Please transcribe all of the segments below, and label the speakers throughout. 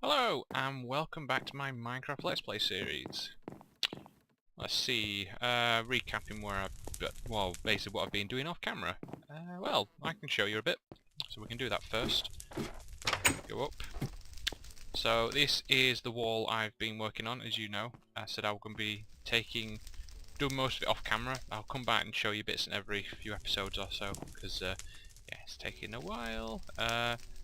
Speaker 1: Hello, and welcome back to my Minecraft Let's Play series. Let's see, recapping where basically what I've been doing off camera. Well, I can show you a bit, so we can do that first. Go up. So this is the wall I've been working on, as you know. I said I was going to be doing most of it off camera. I'll come back and show you bits in every few episodes or so, because yeah, it's taking a while.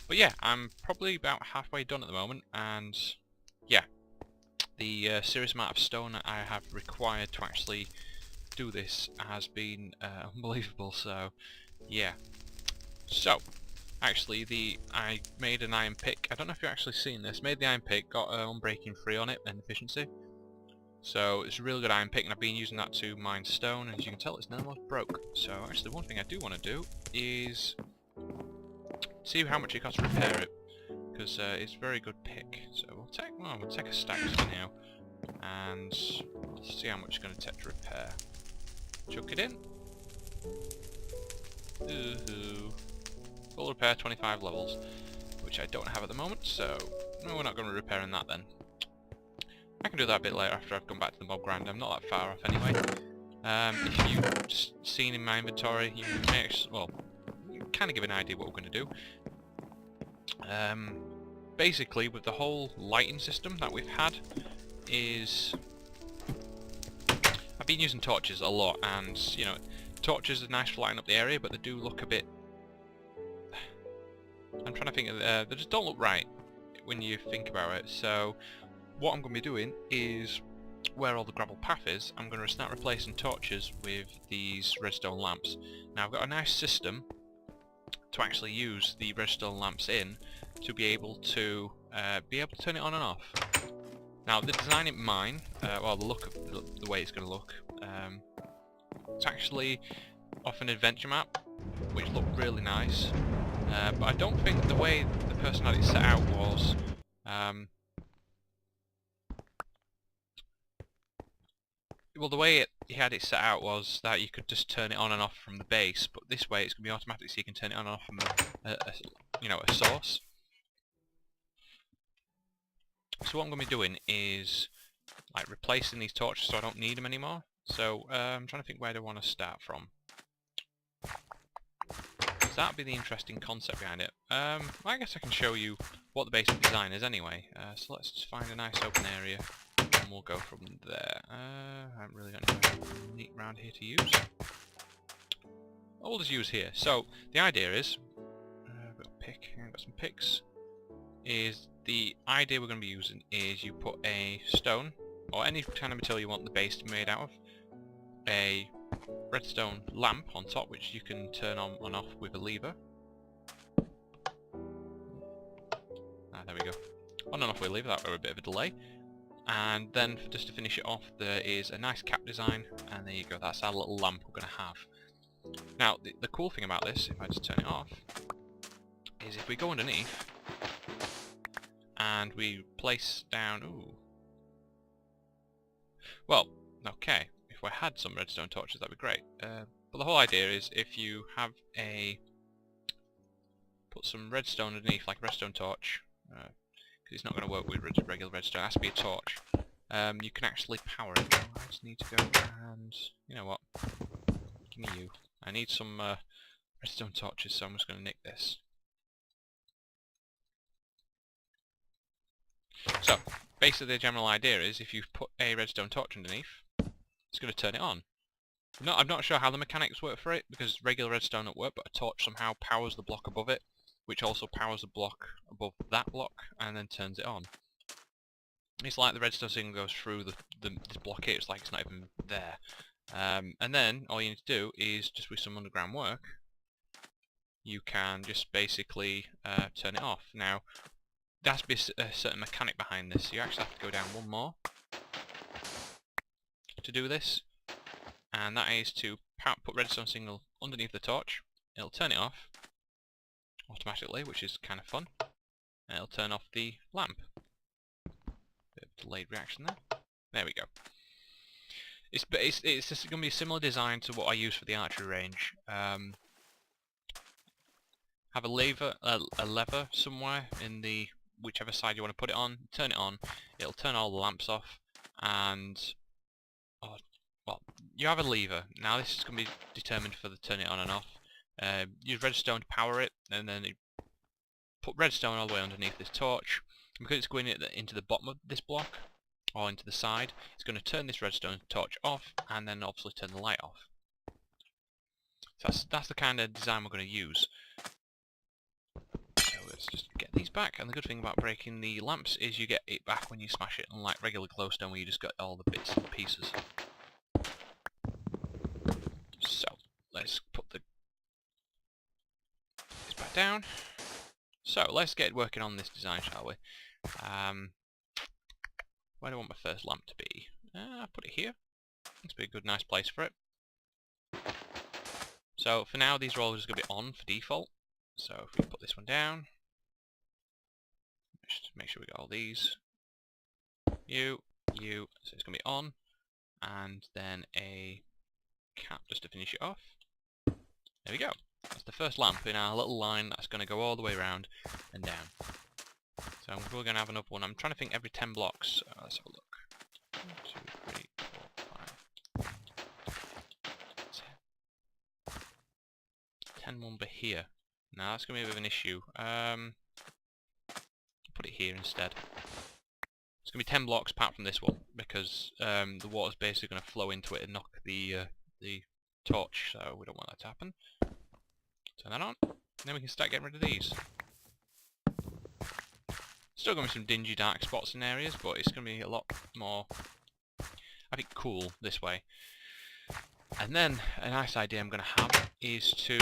Speaker 1: But yeah, I'm probably about halfway done at the moment, and yeah, the serious amount of stone I have required to actually do this has been unbelievable, so yeah. So, actually, I made an iron pick. I don't know if you've actually seen this. Made the iron pick, got unbreaking 3 on it and efficiency. So it's a really good iron pick, and I've been using that to mine stone, and as you can tell, it's nearly almost broke. So actually, one thing I do want to do is see how much it costs to repair it, because it's a very good pick. So we'll take a stack for now, and we'll see how much it's going to take to repair. Chuck it in. Ooh. Full repair, 25 levels, which I don't have at the moment, so no, we're not going to be repairing that then. I can do that a bit later after I've gone back to the mob grind. I'm not that far off anyway. If you've just seen in my inventory, you may kind of give an idea what we're going to do. Basically, with the whole lighting system that we've had, I've been using torches a lot, and you know, torches are nice for lighting up the area, but they do look a bit. I'm trying to think of they just don't look right when you think about it. So what I'm going to be doing is, where all the gravel path is, I'm going to start replacing torches with these redstone lamps. Now I've got a nice system to actually use the redstone lamps in to be able to turn it on and off. Now the design in mine, well, the look of the way it's going to look, it's actually off an adventure map, which looked really nice. But I don't think the way the person had it set out was. Well, the way he had it set out was that you could just turn it on and off from the base, but this way it's going to be automatic, so you can turn it on and off from a source. So what I'm going to be doing is like replacing these torches, so I don't need them anymore. So I'm trying to think, where do I want to start from? So that'd be the interesting concept behind it. Well, I guess I can show you what the basic design is anyway. So let's just find a nice open area, and we'll go from there. I haven't really got anything neat around here to use. We'll just use here. So the idea is, I've got a pick, I've got some picks. The idea we're going to be using is you put a stone, or any kind of material you want the base to be made out of, a redstone lamp on top, which you can turn on and off with a lever. There we go. On and off with a lever, that were a bit of a delay. And then, just to finish it off, there is a nice cap design, and there you go, that's our little lamp we're going to have. Now, the cool thing about this, if I just turn it off, is if we go underneath, and we place down, well, okay, if we had some redstone torches, that'd be great. But the whole idea is, if you have put some redstone underneath, like a redstone torch, because it's not going to work with regular redstone, it has to be a torch, you can actually power it. I just need to go and, you know what, give me you. I need some redstone torches, so I'm just going to nick this. So, basically the general idea is, if you put a redstone torch underneath, it's going to turn it on. I'm not sure how the mechanics work for it, because regular redstone don't work, but a torch somehow powers the block above it, which also powers the block above that block, and then turns it on. It's like the redstone signal goes through this block here, it's like it's not even there. And then, all you need to do is, just with some underground work, you can just basically turn it off. Now, there has to be a certain mechanic behind this, so you actually have to go down one more to do this, and that is to put redstone signal underneath the torch. It'll turn it off automatically, which is kind of fun, and it'll turn off the lamp. Bit of delayed reaction there. There we go. It's just going to be a similar design to what I use for the archery range. Have a lever somewhere in the whichever side you want to put it on, turn it on, it'll turn all the lamps off, and well, you have a lever. Now this is going to be determined for the turn it on and off. Use redstone to power it, and then put redstone all the way underneath this torch. Because it's going into the bottom of this block, or into the side, it's going to turn this redstone torch off, and then obviously turn the light off. So that's the kind of design we're going to use. So let's just get these back, and the good thing about breaking the lamps is you get it back when you smash it, unlike regular glowstone where you just got all the bits and pieces. So let's put this back down. So let's get working on this design, shall we? Where do I want my first lamp to be? I'll put it here. This would be a good, nice place for it. So for now, these are all just going to be on for default. So if we put this one down, just make sure we got all these. So it's going to be on, and then a cap just to finish it off. There we go. That's the first lamp in our little line that's going to go all the way around and down. So we're going to have another one. I'm trying to think every 10 blocks. Let's have a look. 1, 2, 3, 4, 5. 10 will be here. Now that's going to be a bit of an issue. Put it here instead. It's going to be 10 blocks apart from this one, because the water's basically going to flow into it and knock the torch, so we don't want that to happen. Turn that on, and then we can start getting rid of these. Still going to be some dingy dark spots in areas, but it's going to be a lot more, I think, cool this way. And then a nice idea I'm going to have is to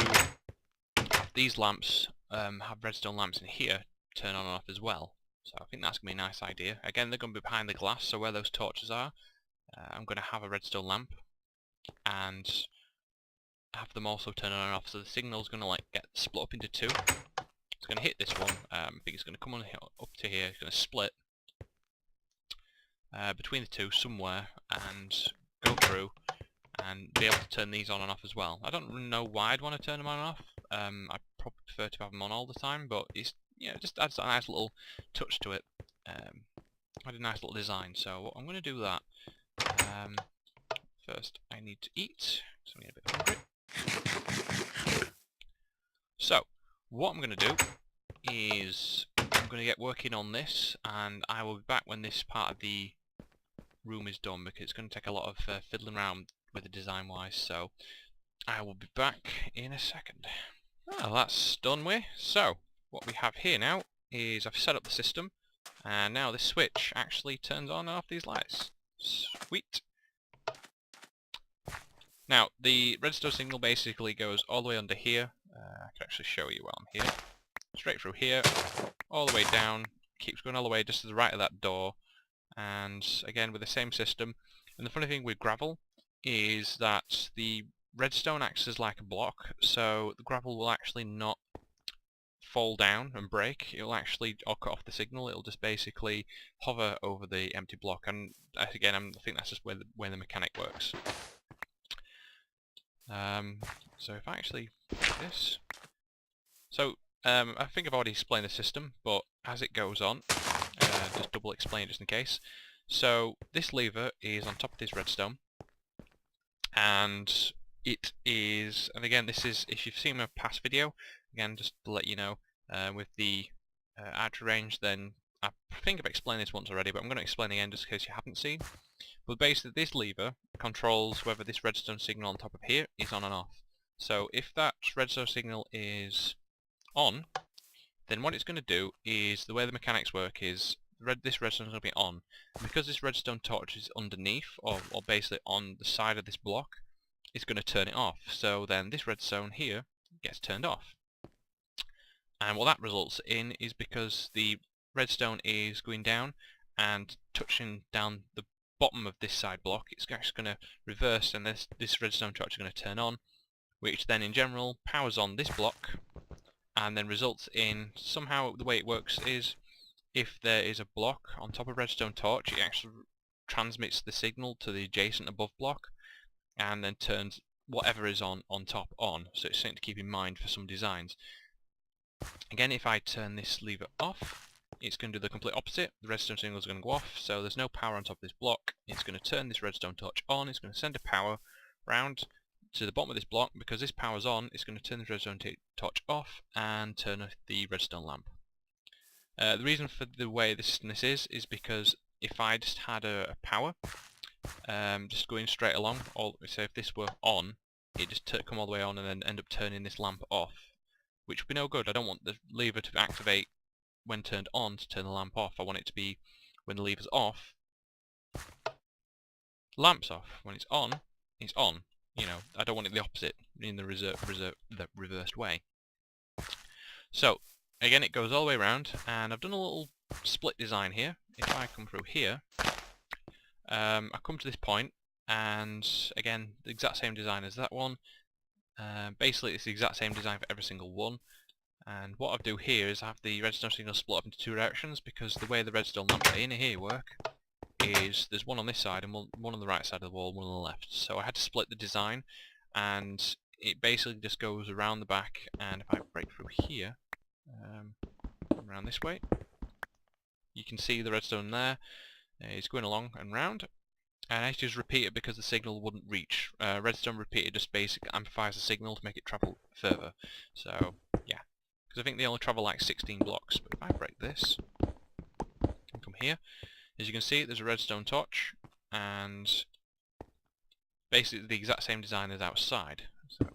Speaker 1: have these lamps, have redstone lamps in here, turn on and off as well. So I think that's going to be a nice idea. Again, they're going to be behind the glass, so where those torches are, I'm going to have a redstone lamp, and have them also turn on and off, so the signal's going to get split up into two. It's going to hit this one. I think it's going to come on up to here. It's going to split between the two somewhere and go through and be able to turn these on and off as well. I don't really know why I'd want to turn them on and off. I probably prefer to have them on all the time, but it's, you know, just adds a nice little touch to it. Had a nice little design. So I'm going to do that. First, I need to eat, so I'm getting a bit hungry. So, what I'm going to do is I'm going to get working on this, and I will be back when this part of the room is done, because it's going to take a lot of fiddling around with the design wise, so I will be back in a second. Well, that's done with. So, what we have here now is I've set up the system, and now this switch actually turns on and off these lights. Sweet. Now, the redstone signal basically goes all the way under here. I can actually show you while I'm here. Straight through here, all the way down, keeps going all the way just to the right of that door, and again with the same system. And the funny thing with gravel is that the redstone acts as like a block, so the gravel will actually not fall down and break. It will actually cut off the signal. It'll just basically hover over the empty block, and again, I think that's just where the mechanic works. So if I actually do this, so I think I've already explained the system, but as it goes on, just double explain just in case. So this lever is on top of this redstone, and it is, and again this is, if you've seen my past video, again just to let you know, with the outer range, then I think I've explained this once already, but I'm going to explain again just in case you haven't seen. But basically this lever controls whether this redstone signal on top of here is on and off. So if that redstone signal is on, then what it's going to do is, the way the mechanics work is, this redstone is going to be on. And because this redstone torch is underneath, or basically on the side of this block, it's going to turn it off. So then this redstone here gets turned off. And what that results in is, because the redstone is going down and touching down the bottom of this side block, it's actually going to reverse, and this redstone torch is going to turn on, which then in general powers on this block, and then results in, somehow the way it works is, if there is a block on top of redstone torch, it actually transmits the signal to the adjacent above block, and then turns whatever is on top on. So it's something to keep in mind for some designs. Again, if I turn this lever off, it's going to do the complete opposite. The redstone signal is going to go off, so there's no power on top of this block. It's going to turn this redstone torch on. It's going to send a power round to the bottom of this block. Because this power's on, it's going to turn the redstone torch off and turn off the redstone lamp. The reason for the way this is because if I just had a power just going straight along, or so if this were on, it just come all the way on and then end up turning this lamp off, which would be no good. I don't want the lever to activate when turned on to turn the lamp off. I want it to be when the lever's off, the lamp's off. When it's on, it's on. You know, I don't want it the opposite, in the reversed way. So again, it goes all the way around, and I've done a little split design here. If I come through here, I come to this point, and again, the exact same design as that one. Basically, it's the exact same design for every single one. And what I do here is I have the redstone signal split up into two directions, because the way the redstone lamps in here work is there's one on this side and one on the right side of the wall, one on the left. So I had to split the design, and it basically just goes around the back. And if I break through here, around this way, you can see the redstone there. It's going along and round. And I just repeat it because the signal wouldn't reach. Redstone repeated just basically amplifies the signal to make it travel further. So yeah, because I think they only travel like 16 blocks. But if I break this and come here, as you can see, there's a redstone torch, and basically the exact same design as outside. So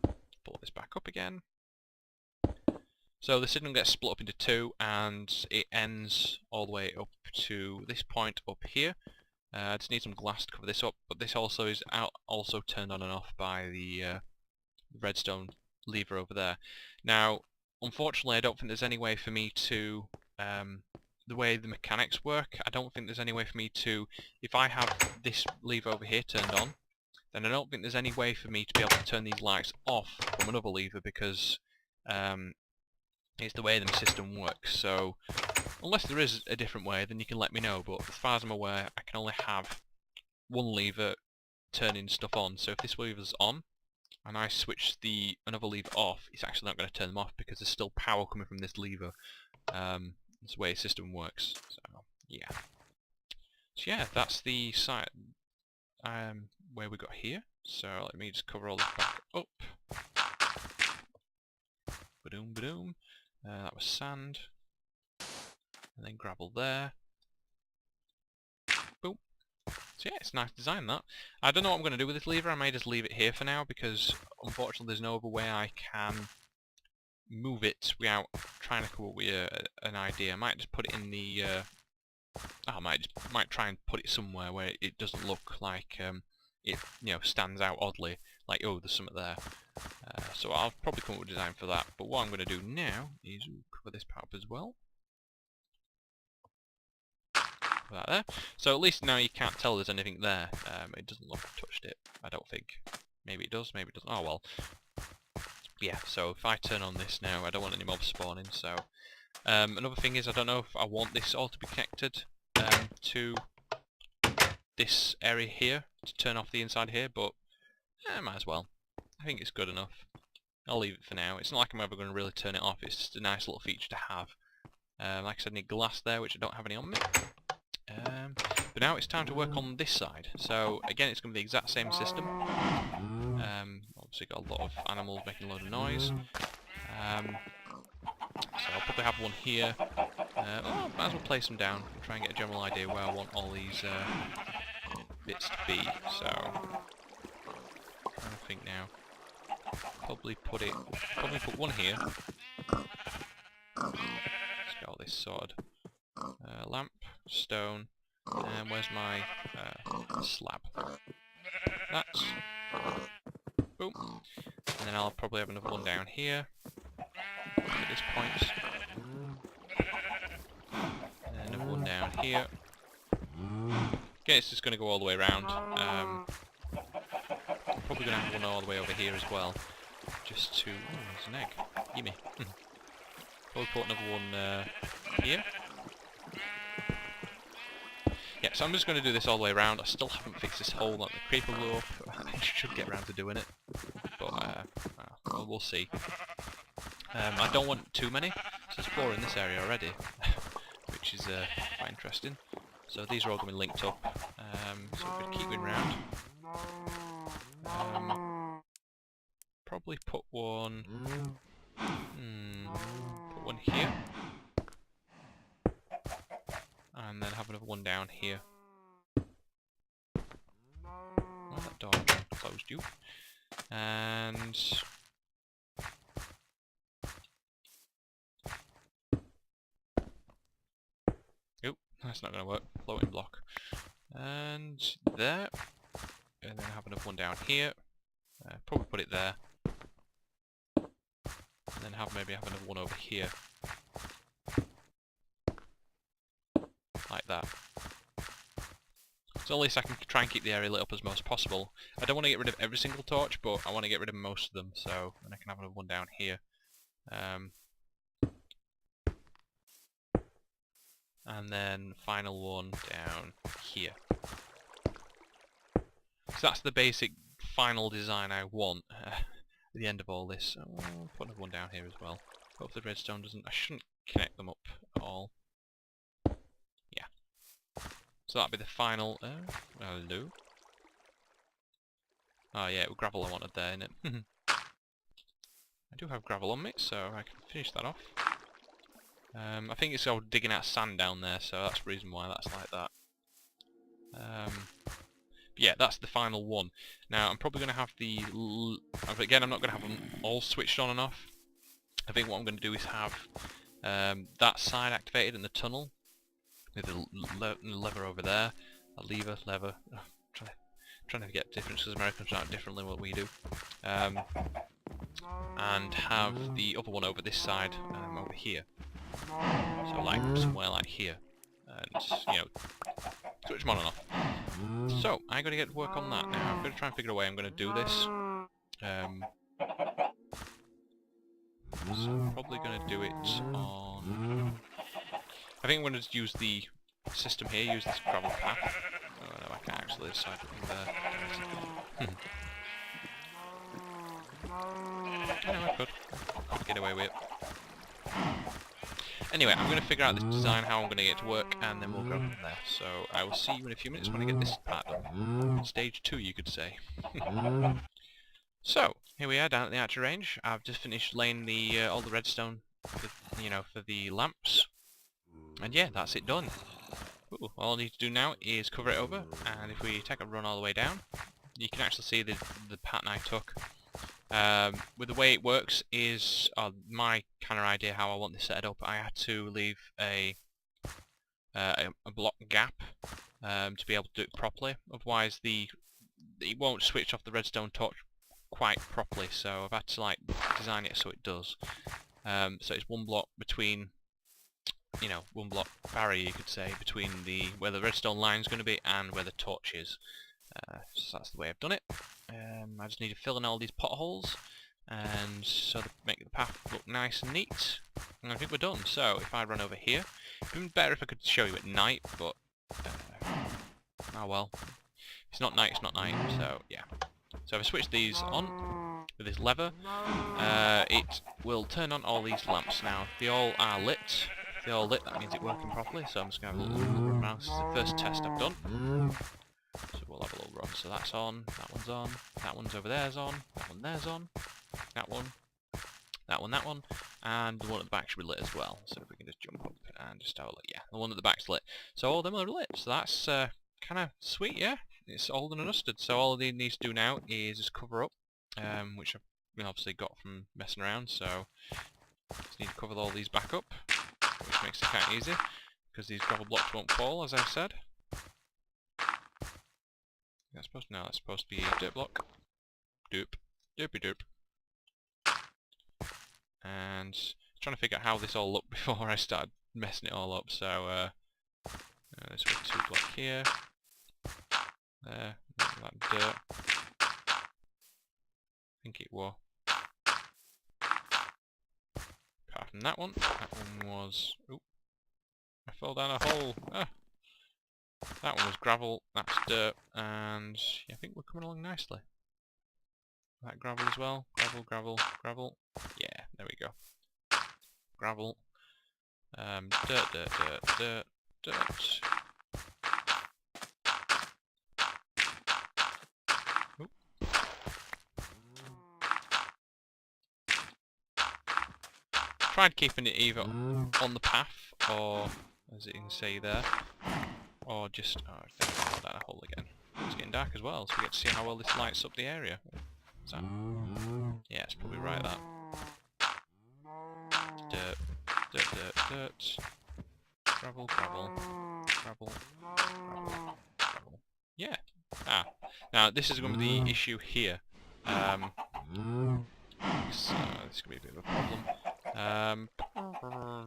Speaker 1: pull this back up again. So the signal gets split up into two, and it ends all the way up to this point up here. I just need some glass to cover this up, but this also is also turned on and off by the redstone lever over there. Now, unfortunately, I don't think there's any way for me to, the way the mechanics work, I don't think there's any way for me to, if I have this lever over here turned on, then I don't think there's any way for me to be able to turn these lights off from another lever, because it's the way the system works. So unless there is a different way, then you can let me know, but as far as I'm aware, I can only have one lever turning stuff on. So if this lever's on and I switch another lever off, it's actually not going to turn them off because there's still power coming from this lever. That's the way the system works. So yeah. So yeah, that's the site where we got here. So let me just cover all this back up. Ba-doom, ba-doom. That was sand. And then gravel there. Boom. So yeah, it's a nice design, that. I don't know what I'm going to do with this lever. I may just leave it here for now, because unfortunately there's no other way I can move it without trying to come up with an idea. I might just put it in the... I might try and put it somewhere where it doesn't look like it stands out oddly. Like, oh, there's something there. So I'll probably come up with a design for that. But what I'm going to do now is cover this part up as well. That there. So at least now you can't tell there's anything there. It doesn't look like I've touched it, I don't think. Maybe it does, maybe it doesn't. Oh well. Yeah, so if I turn on this now, I don't want any mobs spawning, so... another thing is, I don't know if I want this all to be connected to this area here, to turn off the inside here, but might as well. I think it's good enough. I'll leave it for now. It's not like I'm ever going to really turn it off, it's just a nice little feature to have. Like I said, I need glass there, which I don't have any on me. But now it's time to work on this side. So again, it's going to be the exact same system. Obviously got a lot of animals making a load of noise. So I'll probably have one here. Might as well place them down and try and get a general idea where I want all these bits to be. So I'm trying to think now. Probably put one here. Let's get all this sorted. Lamp, stone, and where's my slab? That's boom. And then I'll probably have another one down here at this point. And another one down here. Okay, it's just going to go all the way around. I'm probably going to have one all the way over here as well. Just to... oh, there's an egg. Gimme. Probably put another one here. Yeah, so I'm just going to do this all the way around. I still haven't fixed this hole that the creeper blew up. I should get around to doing it, but well, we'll see. I don't want too many, so there's 4 in this area already, which which is quite interesting. So these are all going to be linked up. So we're going to keep going round. Probably put one. Put one here, and then have another one down here. Oh, that door closed you. And oop, that's not going to work. Floating block. And there. And then have another one down here. Probably put it there. And then maybe have another one over here. Like that. So at least I can try and keep the area lit up as much as possible. I don't want to get rid of every single torch, but I want to get rid of most of them, so then I can have another one down here. And then final one down here. So that's the basic final design I want at the end of all this. I'll put another one down here as well. Hopefully the redstone doesn't... I shouldn't connect them up at all. Yeah. So that'll be the final... hello? Oh yeah, it was gravel I wanted there, innit? I do have gravel on me, so I can finish that off. I think it's all digging out sand down there, so that's the reason why that's like that. Yeah, that's the final one. Now, I'm probably going to have the... Again, I'm not going to have them all switched on and off. I think what I'm going to do is have that side activated in the tunnel. With the lever over there. A lever, lever. Oh, trying to get difference because Americans are differently what we do. And have the other one over this side, over here. So like somewhere like here. And, you know, switch them on and off. So, I gotta get to work on that now. I'm gonna try and figure a way I'm gonna do this. So I'm probably gonna do it on... I think I'm gonna just use the system here, use this gravel path. Oh no, I can't actually decide from there. I know I could. I'll get away with it. Anyway, I'm going to figure out this design, how I'm going to get it to work, and then we'll go from there. So, I will see you in a few minutes when I get this part done. Stage 2, you could say. So, here we are down at the archer range. I've just finished laying the all the redstone, for the lamps. And yeah, that's it done. Ooh, all I need to do now is cover it over, and if we take a run all the way down, you can actually see the pattern I took. With the way it works is my kind of idea how I want this set up. I had to leave a block gap to be able to do it properly. Otherwise, it won't switch off the redstone torch quite properly. So I've had to like design it so it does. So it's one block between, one block barrier you could say between where the redstone line is going to be and where the torch is. So that's the way I've done it. I just need to fill in all these potholes, and so to make the path look nice and neat. And I think we're done. So if I run over here, it'd be better if I could show you at night, but oh well. If it's not night, it's not night. So yeah. So if I switch these on with this lever, it will turn on all these lamps. Now they all are lit. If they're all lit, that means it's working properly. So I'm just going to have a little run around. This is the first test I've done. So we'll have a little run. So that's on, that one's on, that one's over there's on, that one there's on, that one, that one, and the one at the back should be lit as well. So if we can just jump up and just have a look. Yeah, the one at the back's lit. So all of them are lit. So that's kind of sweet, yeah? It's all done and dusted. So all it needs to do now is just cover up, which I've obviously got from messing around. So just need to cover all these back up, which makes it kind of easy, because these gravel blocks won't fall, as I've said. That's supposed to be a dirt block. Doop. Doopy doop. And trying to figure out how this all looked before I started messing it all up. So this was 2 block here. There. That dirt. I think it was. Apart from that one was... Oop. I fell down a hole. Ah. That one was gravel, that's dirt, and yeah, I think we're coming along nicely. That gravel as well. Gravel, gravel, gravel. Yeah, there we go. Gravel. Dirt. Oop. Tried keeping it either on the path, or as you can see there, or just, oh, I think I'll go down a hole again. It's getting dark as well, so we get to see how well this lights up the area. Is that? Yeah, it's probably right, that. Dirt. Gravel. Yeah. Ah. Now, this is going to be the issue here. This is going to be a bit of a problem.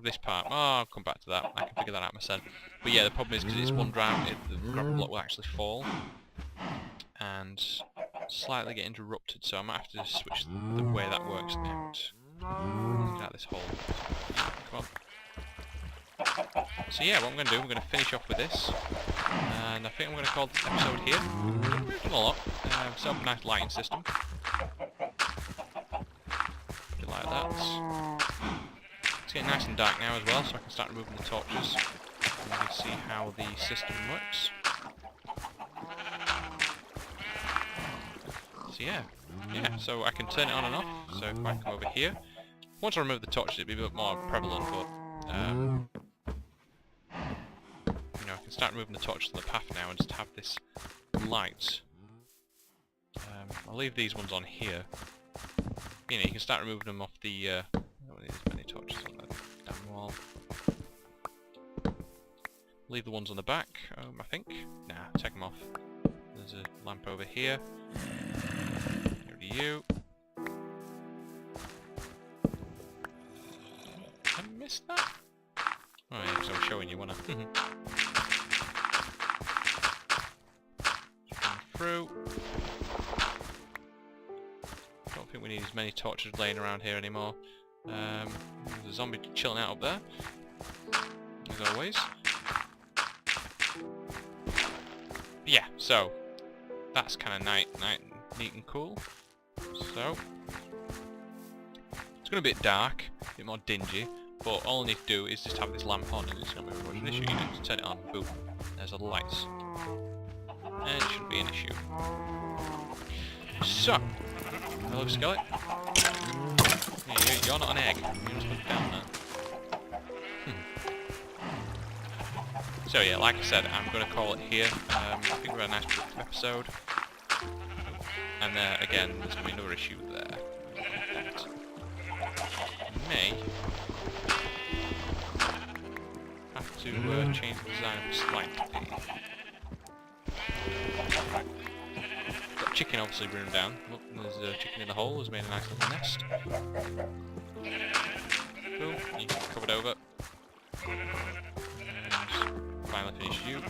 Speaker 1: This part. Oh, I'll come back to that. I can figure that out myself. But yeah, the problem is because it's one round, the gravel block will actually fall and slightly get interrupted. So I might have to switch the way that works now. Get out this hole. Come on. So yeah, what I'm going to do, I'm going to finish off with this, and I think I'm going to call this episode here. We've done a lot. Set up a nice lighting system. Do like that. It's getting nice and dark now as well, so I can start removing the torches. And we can see how the system works. So yeah, so I can turn it on and off. So if I come over here, once I remove the torches, it'll be a bit more prevalent, but you know, I can start moving the torches on the path now and just have this light. I'll leave these ones on here. You know, you can start removing them off the. I don't need as many torches on that damn wall. Leave the ones on the back. I think. Nah, take them off. There's a lamp over here. Here to you. I missed that. Oh yeah, because I'm showing you, wasn't I? Through. Don't think we need as many torches laying around here anymore. There's a zombie chilling out up there, as always. But yeah, so that's kind of neat and cool. So it's going to be a bit dark, a bit more dingy, but all I need to do is just have this lamp on, and it's not going to be an issue. You know, just turn it on, boom, there's all the lights. And it shouldn't be an issue. So, hello skeleton. Yeah, you're not an egg. You just put down there. So yeah, like I said, I'm going to call it here. I think we've had a nice episode. And again, there's going to be another issue there. May have to change the design of it slightly. Right. Got chicken obviously running down. Look, there's a chicken in the hole, has made a nice little nest. Cool, you can cover it over. And finally finish you.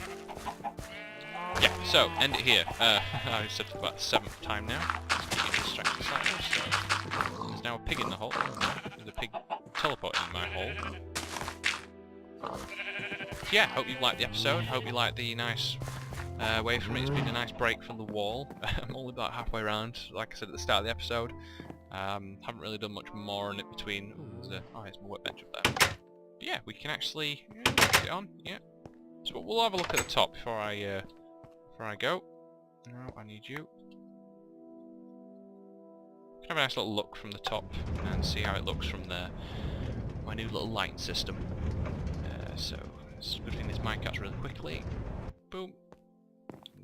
Speaker 1: Yeah, so, end it here. I've said it about the 7th time now. Just getting distracted slightly, so there's now a pig in the hole. There's a pig teleporting in my hole. So yeah, hope you liked the episode, hope you liked the nice way from it. It's been a nice break from the wall. I'm only about halfway around, like I said at the start of the episode. Haven't really done much more on it between. Ooh, there's my workbench up there. But yeah, we can actually get it on. Yeah. So we'll have a look at the top before I go. No, I need you. Have a nice little look from the top and see how it looks from there. My new little lighting system. So it's a good thing this mic cuts really quickly. Boom.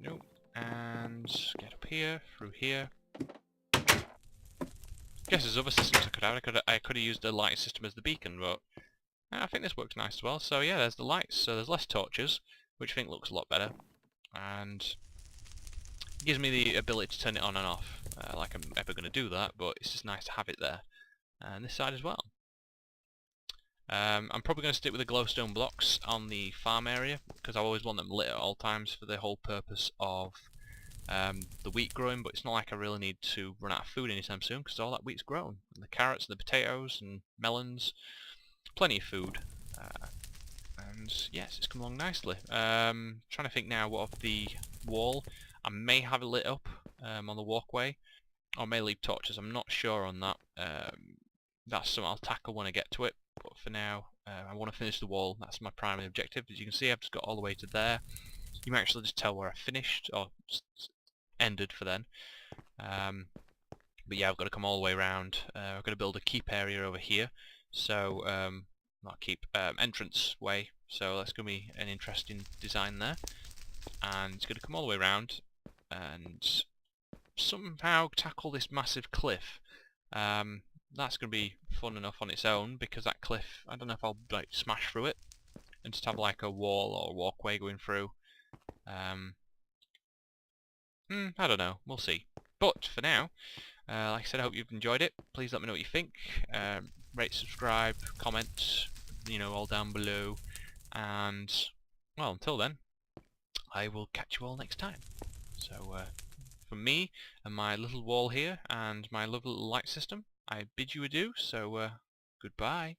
Speaker 1: Nope. And get up here, through here. Guess there's other systems I could have. I could have used the light system as the beacon, but I think this works nice as well. So yeah, there's the lights. So there's less torches, which I think looks a lot better, and gives me the ability to turn it on and off. Like I'm ever going to do that, but it's just nice to have it there. And this side as well. I'm probably going to stick with the glowstone blocks on the farm area, because I always want them lit at all times for the whole purpose of the wheat growing, but it's not like I really need to run out of food anytime soon, because all that wheat's grown. And the carrots and the potatoes and melons, plenty of food. And yes, it's come along nicely. Trying to think now what of the wall. I may have it lit up on the walkway, or may leave torches. I'm not sure on that. that's something I'll tackle when I get to it. But for now, I want to finish the wall. That's my primary objective. As you can see, I've just got all the way to there. You might actually just tell where I finished, or ended for then. But yeah, I've got to come all the way around. I've got to build a keep area over here. So, not keep, entrance way. So that's going to be an interesting design there. And it's going to come all the way around and somehow tackle this massive cliff. That's going to be fun enough on its own, because that cliff, I don't know if I'll like smash through it and just have like a wall or a walkway going through. I don't know, we'll see. But for now, like I said, I hope you've enjoyed it. Please let me know what you think. Rate, subscribe, comment, you know, all down below. And, well, until then, I will catch you all next time. So, from me and my little wall here and my lovely light system, I bid you adieu, so goodbye.